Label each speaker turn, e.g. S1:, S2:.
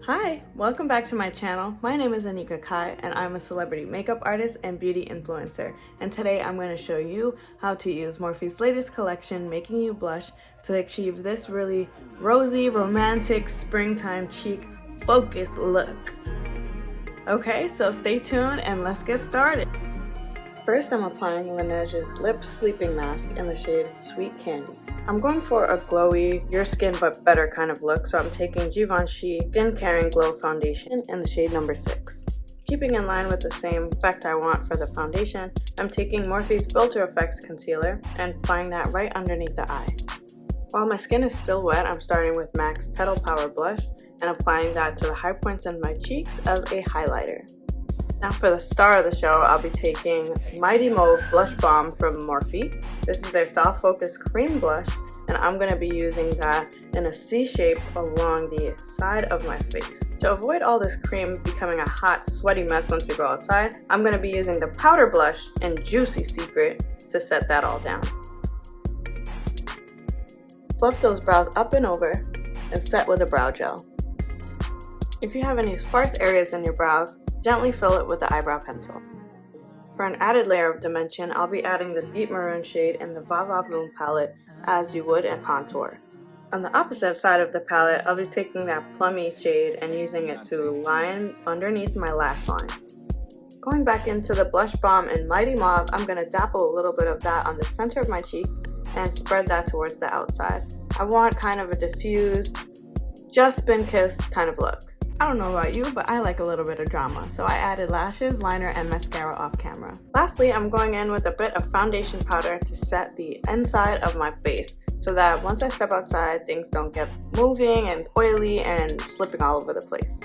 S1: Hi, welcome back to my channel. My name is Anika Kai and I'm a celebrity makeup artist and beauty influencer. And today I'm going to show you how to use Morphe's latest collection, Making You Blush, to achieve this really rosy, romantic, springtime cheek focused look. Okay, so stay tuned and let's get started. First, I'm applying Laneige's Lip Sleeping Mask in the shade Sweet Candy. I'm going for a glowy, your skin but better kind of look, so I'm taking Givenchy Skin Caring Glow Foundation in the shade number 6. Keeping in line with the same effect I want for the foundation, I'm taking Morphe's Filter Effects Concealer and applying that right underneath the eye. While my skin is still wet, I'm starting with MAC's Petal Power Blush and applying that to the high points in my cheeks as a highlighter. Now for the star of the show, I'll be taking Mighty Mauve Blush Balm from Morphe. This is their Soft Focus Cream Blush, and I'm going to be using that in a C shape along the side of my face. To avoid all this cream becoming a hot, sweaty mess once we go outside, I'm going to be using the powder blush in Juicy Secret to set that all down. Fluff those brows up and over and set with a brow gel. If you have any sparse areas in your brows, gently fill it with the eyebrow pencil. For an added layer of dimension, I'll be adding the deep maroon shade in the Va Va Bloom palette as you would a contour. On the opposite side of the palette, I'll be taking that plummy shade and using it to line underneath my lash line. Going back into the blush balm in Mighty Mauve, I'm going to dapple a little bit of that on the center of my cheeks and spread that towards the outside. I want kind of a diffused, just been kissed kind of look. I don't know about you, but I like a little bit of drama, so I added lashes, liner, and mascara off camera. Lastly, I'm going in with a bit of foundation powder to set the inside of my face so that once I step outside, things don't get moving and oily and slipping all over the place.